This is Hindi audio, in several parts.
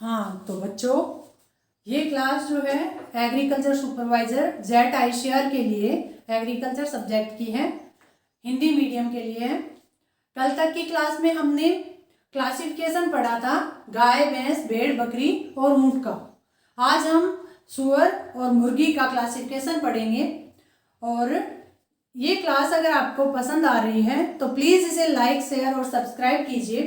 हाँ तो बच्चों, ये क्लास जो है एग्रीकल्चर सुपरवाइजर जेट आईसीआर के लिए एग्रीकल्चर सब्जेक्ट की है, हिंदी मीडियम के लिए है। कल तक की क्लास में हमने क्लासिफिकेशन पढ़ा था गाय, भैंस, भेड़, बकरी और ऊंट का। आज हम सूअर और मुर्गी का क्लासिफिकेशन पढ़ेंगे। और ये क्लास अगर आपको पसंद आ रही है तो प्लीज़ इसे लाइक, शेयर और सब्सक्राइब कीजिए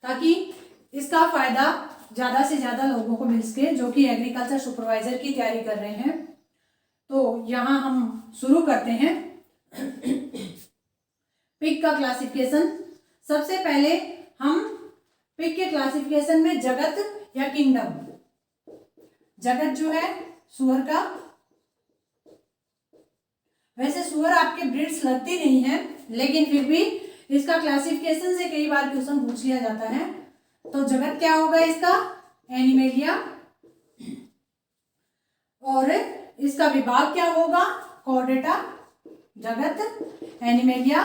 ताकि इसका फ़ायदा ज़्यादा से ज़्यादा लोगों को मिल सके जो कि एग्रीकल्चर सुपरवाइजर की तैयारी कर रहे हैं। तो यहाँ हम शुरू करते हैं पिग का क्लासिफिकेशन। सबसे पहले हम पिग के क्लासिफिकेशन में जगत या किंगडम, जगत जो है सूअर का, वैसे सूअर आपके ब्रीड्स लगती नहीं है लेकिन फिर भी इसका क्लासिफिकेशन से कई बार क्वेश्चन पूछ लिया जाता है। तो जगत क्या होगा इसका? एनिमेलिया। और इसका विभाग क्या होगा? कॉर्डेटा। जगत, एनिमेलिया,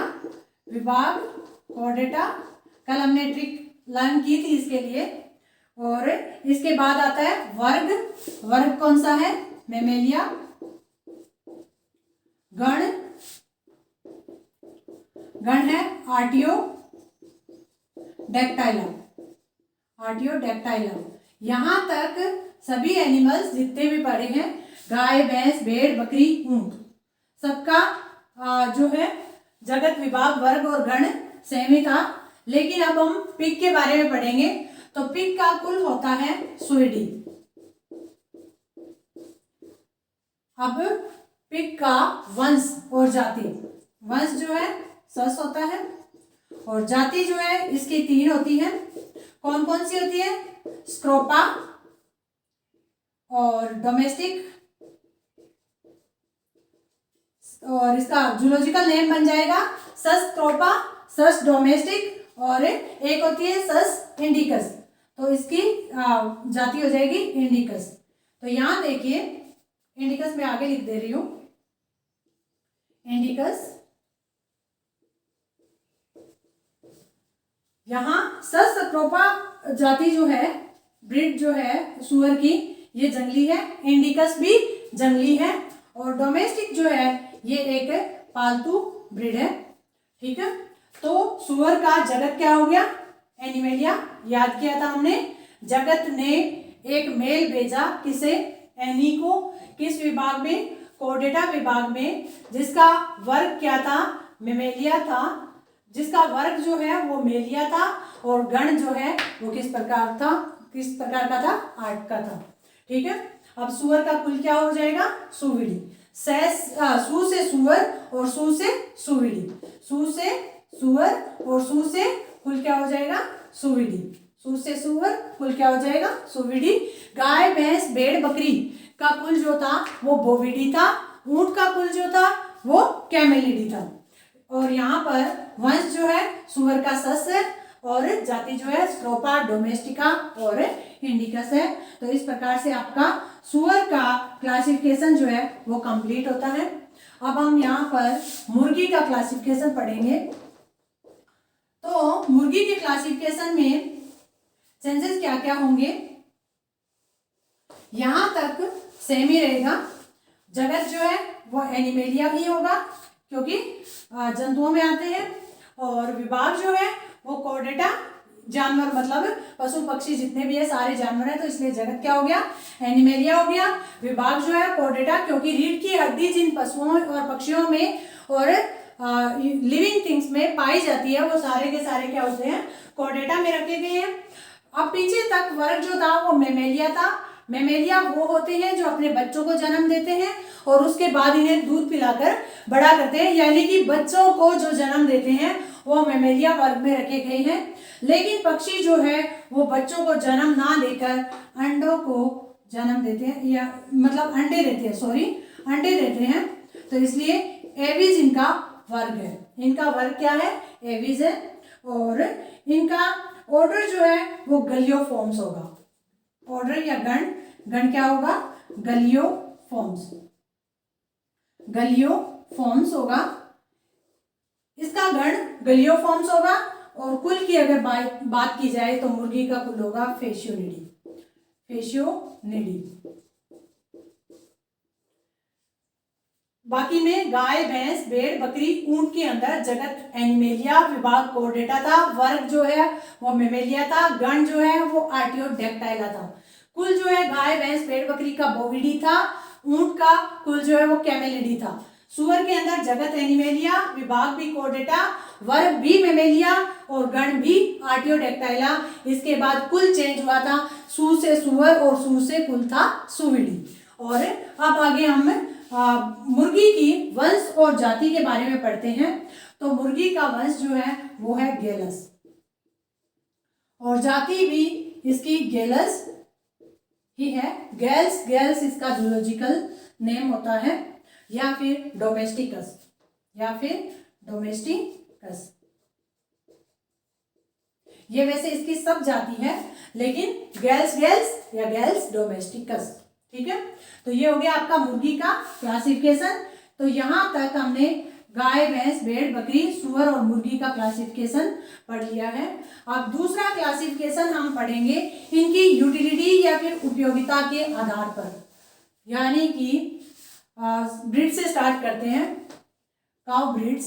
विभाग कॉर्डेटा। कल हमने ट्रिक लर्न की थी इसके लिए। और इसके बाद आता है वर्ग। वर्ग कौन सा है? मेमेलिया। गण, गण है आर्टियो डेक्टाइलम। आर्टियो डेक्टाइलम। यहां तक सभी एनिमल्स जितने भी पढ़े हैं, गाय, भैंस, भेड़, बकरी, ऊंट, सबका जो है जगत, विभाग, वर्ग और गण सेम ही था। लेकिन अब हम पिग के बारे में पढ़ेंगे। तो पिग का कुल होता है सुइडी। अब पिग का वंश और जाति, वंश जो है सस होता है और जाति जो है इसकी 3 होती है। कौन कौन सी होती है? स्क्रोपा और डोमेस्टिक, और इसका जूलॉजिकल नेम बन जाएगा सस स्क्रोपा, सस डोमेस्टिक और एक होती है सस इंडिकस। तो इसकी जाति हो जाएगी इंडिकस। तो यहां देखिए, इंडिकस मैं आगे लिख दे रही हूं। इंडिकस, यहां सस स्क्रोपा जाति जो है, ब्रीड जो है सूअर की, ये जंगली है। इंडिकस भी जंगली है। और डोमेस्टिक जो है ये एक पालतू ब्रीड है। ठीक है। तो सूअर का जगत क्या हो गया? एनिमेलिया। याद किया था हमने, जगत ने एक मेल भेजा, किसे? एनी को। किस विभाग में? कॉर्डेटा विभाग में, जिसका वर्ग क्या था? मेमेलिया था। जिसका वर्ग जो है वो मेलिया था और गण जो है वो किस प्रकार था? किस प्रकार का था? आर्ट का था। ठीक है। अब सूअर का कुल क्या हो जाएगा? सुविडी। सू से सूअर और सू से सुविडी। सू से सूअर और सू से कुल क्या हो जाएगा? सुविडी। सू से सूअर, कुल क्या हो जाएगा? सुविडी। गाय, भैंस, भेड़, बकरी का कुल जो था वो बोविडी था। ऊंट का कुल जो था वो कैमेलिडी था। और यहाँ पर वंश जो है सूअर का सस है और जाति जो है स्क्रोपा, डोमेस्टिका और इंडिकस है। तो इस प्रकार से आपका सूअर का क्लासिफिकेशन जो है वो कंप्लीट होता है। अब हम यहाँ पर मुर्गी का क्लासिफिकेशन पढ़ेंगे। तो मुर्गी के क्लासिफिकेशन में चेंजेस क्या क्या होंगे? यहां तक सेम ही रहेगा। जगत जो है वो एनिमेलिया ही होगा क्योंकि जंतुओं में आते हैं। और विभाग जो है वो कॉर्डेटा, जानवर मतलब पशु पक्षी जितने भी है सारे जानवर हैं, तो इसलिए जगत क्या हो गया? एनिमेलिया हो गया। विभाग जो है कॉर्डेटा, क्योंकि रीढ़ की हड्डी जिन पशुओं और पक्षियों में और लिविंग थिंग्स में पाई जाती है वो सारे के सारे क्या होते हैं? कॉर्डेटा में रखे गए हैं। अब पीछे तक वर्ग जो था वो मेमेलिया था। मेमेलिया वो होते हैं जो अपने बच्चों को जन्म देते हैं और उसके बाद इन्हें दूध पिलाकर बड़ा करते हैं, यानी कि बच्चों को जो जन्म देते हैं वो मेमेलिया वर्ग में रखे गए हैं। लेकिन पक्षी जो है वो बच्चों को जन्म ना देकर अंडों को जन्म देते हैं, या मतलब अंडे देते हैं, सॉरी अंडे देते हैं। तो इसलिए एविज इनका वर्ग है। इनका वर्ग क्या है? एविज है। और इनका ऑर्डर जो है वो गलियोफॉर्म्स होगा। ऑर्डर या गण, गण क्या होगा? गलियोफॉर्म्स। गलियोफॉर्म्स होगा। इसका गण गलियोफॉर्म्स होगा। और कुल की अगर बात की जाए तो मुर्गी का कुल होगा फेशियोनिडी। फेशियोनिडी। बाकी में गाय, भैंस, भेड़, बकरी, ऊंट के अंदर जगत एनिमेलिया, विभाग कोर्डेटा था, वर्ग जो है वो मेमेलिया था, गण जो है वो आर्टियोडेक्टाइला था। कुल जो है गाय, भैंस, भेड़, बकरी का बोविडी था, ऊंट का कुल जो है वो कैमेलिडी था। सुअर के अंदर जगत एनिमेलिया, विभाग भी कोर्डेटा, वर्ग भी मेमेलिया और गण भी आर्टियोडेक्टाइला। इसके बाद कुल चेंज हुआ था, सू से सुअर और सू से कुल था सुविडी। और अब आगे हम मुर्गी की वंश और जाति के बारे में पढ़ते हैं। तो मुर्गी का वंश जो है वो है गेलस और जाति भी इसकी गेलस ही है। गैल्स, गैल्स इसका जूलॉजिकल नेम होता है, या फिर डोमेस्टिकस, या फिर डोमेस्टिकस। ये वैसे इसकी सब जाति है, लेकिन गैल्स गैल्स या गैल्स डोमेस्टिकस। ठीक है, तो ये हो गया आपका मुर्गी का क्लासिफिकेशन। तो यहां तक हमने गाय, भैंस, भेड़, बकरी, सुअर और मुर्गी का क्लासिफिकेशन पढ़ लिया है। अब दूसरा क्लासिफिकेशन हम पढ़ेंगे इनकी यूटिलिटी या फिर उपयोगिता के आधार पर, यानी कि ब्रीड से स्टार्ट करते हैं। काउ ब्रीड्स,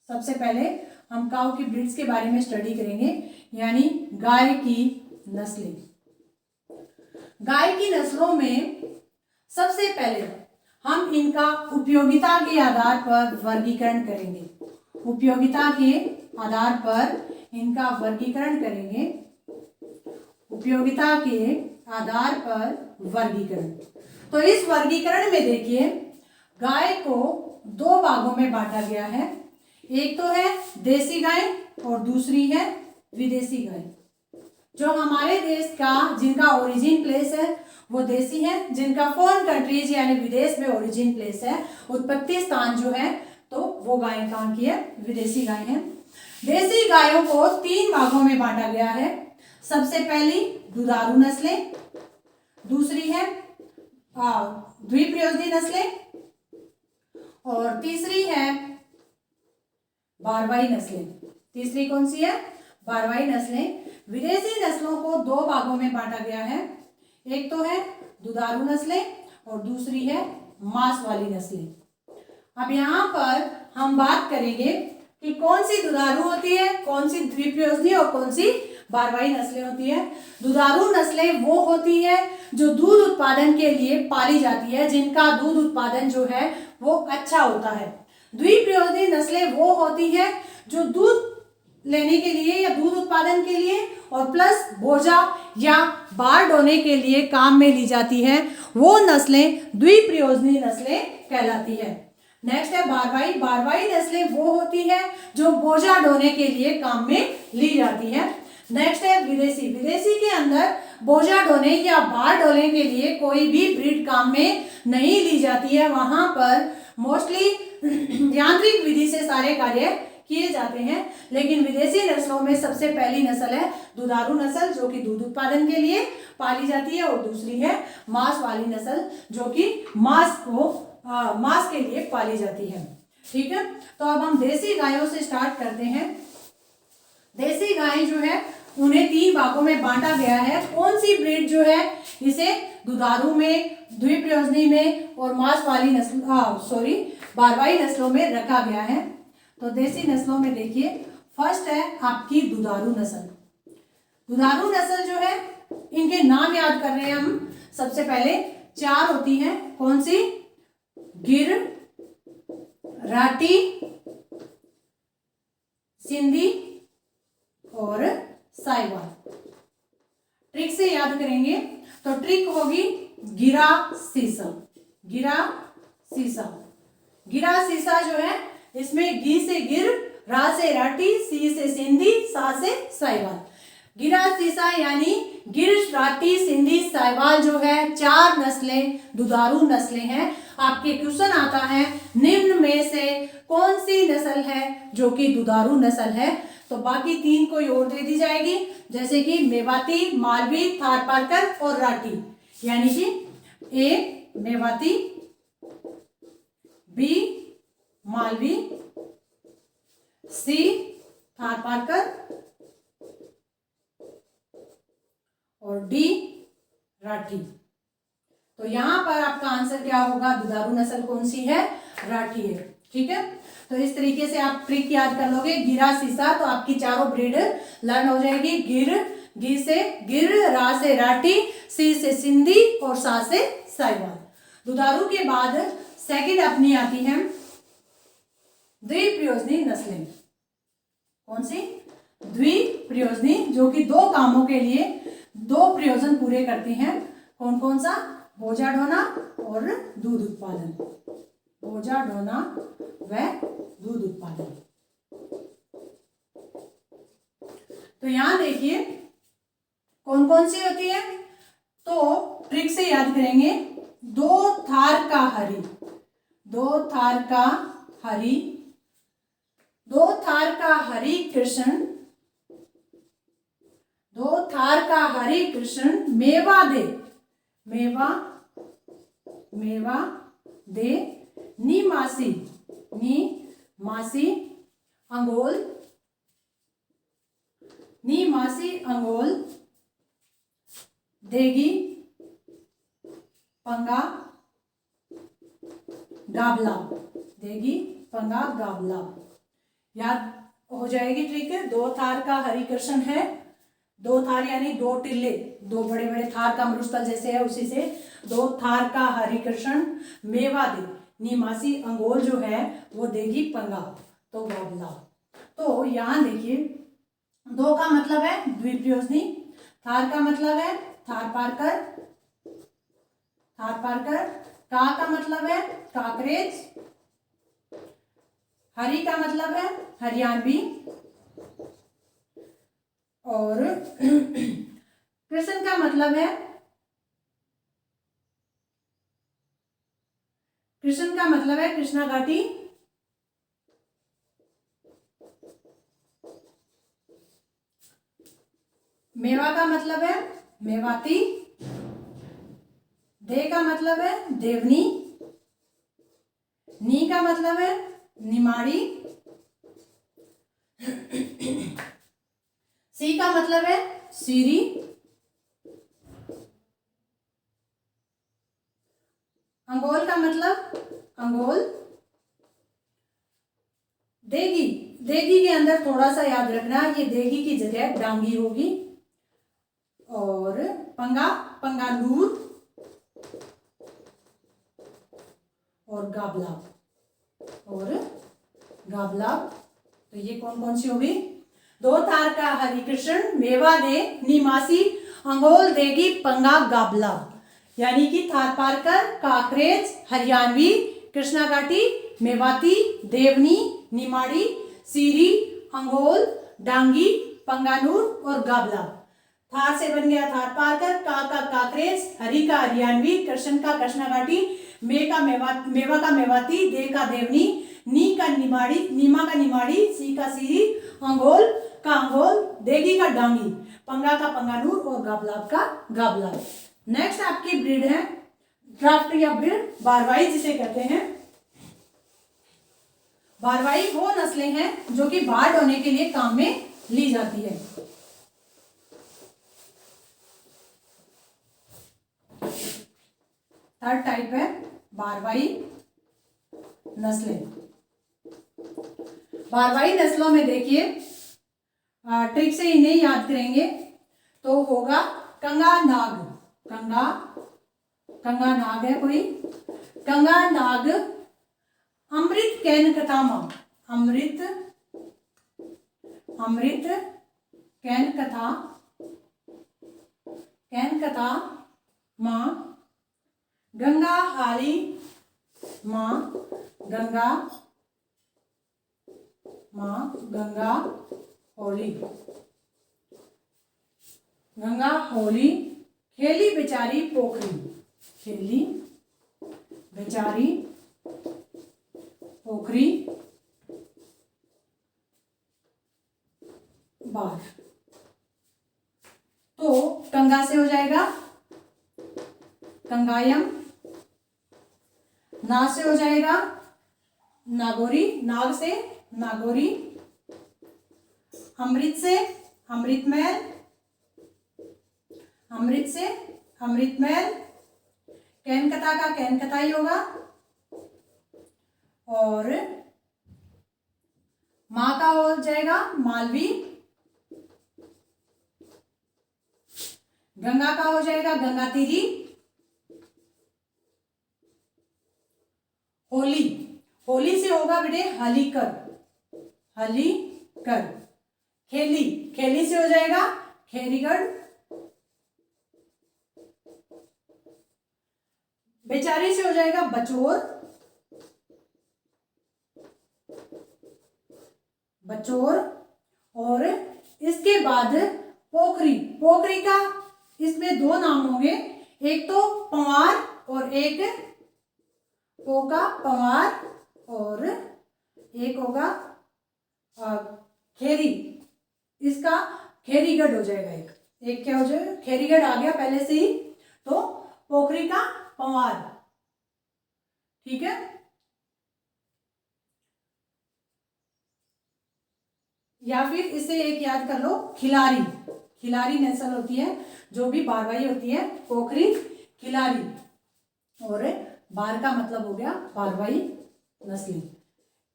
सबसे पहले हम काउ की ब्रीड्स के बारे में स्टडी करेंगे, यानी गाय की नस्लें। गाय की नस्लों में सबसे पहले हम इनका उपयोगिता के आधार पर वर्गीकरण करेंगे। उपयोगिता के आधार पर इनका वर्गीकरण करेंगे। उपयोगिता के आधार पर वर्गीकरण। तो इस वर्गीकरण में देखिए गाय को दो भागों में बांटा गया है। एक तो है देसी गाय और दूसरी है विदेशी गाय। जो हमारे देश का जिनका ओरिजिन प्लेस है वो देसी है, जिनका फॉरेन कंट्रीज यानी विदेश में ओरिजिन प्लेस है, उत्पत्ति स्थान जो है, तो वो गाय कहाँ की है, विदेशी गाय है। देसी गायों को तीन भागों में बांटा गया है। सबसे पहली दुधारू नस्लें, दूसरी है द्विप्रयोजनी नस्लें और तीसरी है बारवाई नस्लें। तीसरी कौन सी है, बारवाई नस्लें। विदेशी नस्लों को दो भागों में बांटा गया है। एक तो है दुधारू नस्लें और दूसरी है मांस वाली नस्लें। अब यहाँ पर हम बात करेंगे कि कौन सी दुधारू होती है, कौन सी द्विप्रयोजनी और कौन सी बारवाई नस्लें होती है। दुधारू नस्लें वो होती है जो दूध उत्पादन के लिए पाली जाती है, जिनका दूध उत्पादन जो है वो अच्छा होता है। द्विप्रयोजनी नस्लें वो होती है जो दूध लेने के लिए या दूध उत्पादन के लिए और प्लस बोझा या बार ढोने के लिए काम में ली जाती है, वो नस्लें द्विप्रयोजनी नस्लें कहलाती है। नेक्स्ट है बारवाई। बारवाई नस्लें वो होती है जो बोझा ढोने के लिए काम में ली जाती है। नेक्स्ट है विदेशी। विदेशी के अंदर बोझा ढोने या बार ढोने के लिए कोई भी ब्रीड काम में नहीं ली जाती है। वहां पर मोस्टली यांत्रिक विधि से सारे कार्य किए जाते हैं। लेकिन विदेशी नस्लों में सबसे पहली नस्ल है दुधारू नस्ल, जो कि दूध उत्पादन के लिए पाली जाती है, और दूसरी है मांस वाली नस्ल, जो कि मांस के लिए पाली जाती है। ठीक है, तो अब हम देसी गायों से स्टार्ट करते हैं। देसी गाय जो है उन्हें तीन भागों में बांटा गया है। कौन सी ब्रीड जो है, इसे दुधारू में, द्विप्रयोजनी में और मांस वाली नस्ल बारवाई नस्लों में रखा गया है। तो देसी नस्लों में देखिए फर्स्ट है आपकी दुधारू नस्ल। दुधारू नस्ल जो है, इनके नाम याद कर रहे हैं हम। सबसे पहले चार होती हैं, कौन सी, गिर, राठी, सिंधी और साहिवाल। ट्रिक से याद करेंगे तो ट्रिक होगी गिरा सीसा। गिरा सीसा, गिरा सीसा जो है इसमें गी से गिर, रा से राठी, सी से सिंधी, सा से साहिवाल। गिरा सीसा यानी गिर, राठी, सिंधी, साहिवाल जो है चार नस्लें दुधारू नस्लें हैं। आपके क्वेश्चन आता है निम्न में से कौन सी नस्ल है जो कि दुधारू नस्ल है, तो बाकी तीन को और दे दी जाएगी, जैसे कि मेवाती, मालवी, थारपारकर और राठी। यानी कि ए मेवाती, बी मालवी, सी थारपारकर और डी राठी। तो यहाँ पर आपका आंसर क्या होगा, दुधारू नस्ल कौन सी है, राठी है। ठीक है, तो इस तरीके से आप ट्रिक याद कर लोगे। गिरा सीसा, तो आपकी चारों ब्रीड लर्न हो जाएगी। गिर, गी से गिर, रा से राठी, सी से सिंधी और सा से साहिवाल। दुधारू के बाद सेकंड अपनी आती है द्विप्रयोजनी नस्लें। कौन सी, द्विप्रयोजनी, जो कि दो कामों के लिए दो प्रयोजन पूरे करती हैं। कौन कौन सा, बोझा ढोना और दूध उत्पादन। बोझा ढोना व दूध उत्पादन। तो यहां देखिए कौन कौन सी होती है, तो ट्रिक से याद करेंगे। दो थार का हरि, दो थार का हरि, दो थार का हरि कृष्ण, दो थार का हरि कृष्ण मेवा दे, मेवा, मेवा दे, नी मासी, नी मासी अंगोल, नी मासी अंगोल देगी पंगा गाबला, देगी पंगा गाबला। याद हो जाएगी ट्रिक है। दो थार का हरिकृष्ण है, दो थार यानी दो टिल्ले, दो बड़े बड़े थार का मरुस्थल जैसे है उसी से, दो थार का हरिकृष्ण मेवा दे, निमासी अंगोल जो है वो देगी पंगा, तो गाबला। तो यहाँ देखिए दो का मतलब है द्विप्रयोजनी, थार का मतलब है थार पारकर, थार पारकर, का मतलब है काकरेज, हरि का मतलब है हरियाणवी, और कृष्ण का मतलब है, कृष्ण का मतलब है कृष्णा घाटी, मेवा का मतलब है मेवाती, दे का मतलब है देवनी, नी का मतलब है निमाड़ी, सी का मतलब है सीरी, अंगोल का मतलब अंगोल, देगी, देगी के अंदर थोड़ा सा याद रखना, ये देगी की जगह डांगी होगी, और पंगा, पंगानूर और गाबला, और गाबला। तो ये कौन कौन सी होगी, दो थार का हरिकृष्ण मेवा दे निमासी अंगोल देगी पंगा गाबला, यानी कि थार पारकर, काकरेज, हरियाणवी, कृष्णा घाटी, मेवाती, देवनी, निमाड़ी, सीरी, अंगोल, डांगी, पंगानूर और गाबला। थार से बन गया थार पारकर, का काकरेज, हरि का हरियाणवी, कृष्ण का कृष्णा घाटी, मेवा का मेवाती, दे का देवनी, नी का निमाड़ी, नीमा का निमाड़ी, सी का सीरी, अंगोल का अंगोल, देगी का डांगी, पंगा का पंगानूर और गाबलाब का गाबला। नेक्स्ट आपकी ब्रीड है ड्राफ्ट या ब्रीड बारवाई जिसे कहते हैं। बारवाई वो नस्लें हैं जो कि बाढ़ होने के लिए काम में ली जाती है। थर्ड टाइप है बारवाई नस्लें। बारवाई नस्लों में देखिए ट्रिक से इन्हें याद करेंगे तो होगा कंगा नाग, कंगा, कंगा नाग है कोई, कंगा नाग, अमृत कैन कथामा, अमृत, अमृत कैन कथा, कैन कथा माँ, गंगा हाली माँ, गंगा माँ, गंगा होली, गंगा होली, खेली बेचारी पोखरी, खेली बेचारी पोखरी बार। तो कंगा से हो जाएगा कंगायम, ना से हो जाएगा नागोरी, नाग से नागोरी, अमृत से अमृतमहल, अमृत से अमृतमहल, कैनकथा का कैनकथा ही होगा, और माँ का हो जाएगा मालवी, गंगा का हो जाएगा गंगातीरी, होली, होली से होगा बेटे हलीकर, हलीकर, खेली, खेली से हो जाएगा खेरीगढ़, बेचारी से हो जाएगा बचोर, बचोर, और इसके बाद पोखरी, पोखरी का इसमें दो नाम होंगे, एक तो पंवार और एक पोका पंवार, और एक होगा खेरी, इसका खेरीगढ़ हो जाएगा, एक क्या हो जाएगा खेरीगढ़ आ गया पहले से ही, तो पोखरी का पंवार, ठीक है। या फिर इसे एक याद कर लो खिलारी, खिलारी नस्ल होती है, जो भी बारवाई होती है, पोखरी खिलारी, और बार का मतलब हो गया बारवाई नस्ली।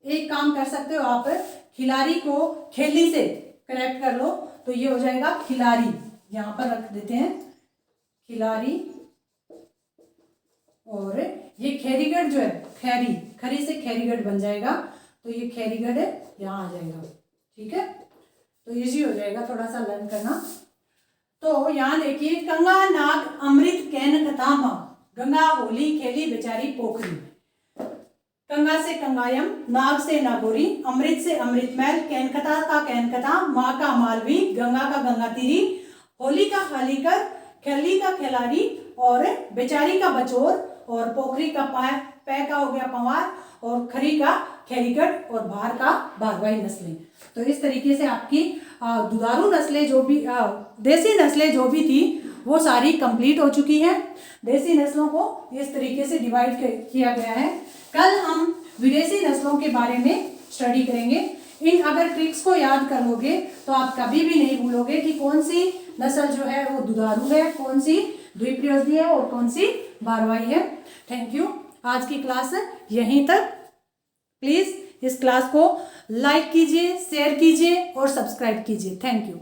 एक काम कर सकते हो आप, खिलारी को खेली से करेक्ट कर लो, तो ये हो जाएगा खिलारी, यहाँ पर रख देते हैं खिलारी, और ये खेरीगढ़ जो है खैरी, खरी से खेरीगढ़ बन जाएगा, तो ये खेरीगढ़ यहाँ आ जाएगा, ठीक है। तो इजी हो जाएगा थोड़ा सा लर्न करना। तो यहाँ देखिए, गंगा नाग अमृत कैन कथा माँ, गंगा होली खेली बेचारी पोखरी, गंगा से कंगायम, नाग से नागौरी, अमृत से अमृतमहल, कैनकथा का कैनकथा, माँ का मालवी, गंगा का गंगातीरी, होली का हालीकर, खेली का खिलारी, और बेचारी का बचोर, और पोखरी का पै का हो गया पंवार, और खरी का खेरीगढ़, और बार का बारवाई नस्लें। तो इस तरीके से आपकी दुधारू नस्लें जो भी देसी नस्लें जो भी थी वो सारी कंप्लीट हो चुकी हैं। देसी नस्लों को इस तरीके से डिवाइड किया गया है। कल हम विदेशी नस्लों के बारे में स्टडी करेंगे। इन अगर ट्रिक्स को याद कर लोगे तो आप कभी भी नहीं भूलोगे कि कौन सी नस्ल जो है वो दुधारू है, कौन सी द्विप्रयोजनी है और कौन सी बारवाई है। Thank you. आज की क्लास यहीं तक। प्लीज़ इस क्लास को लाइक कीजिए, शेयर कीजिए और सब्सक्राइब कीजिए। Thank you.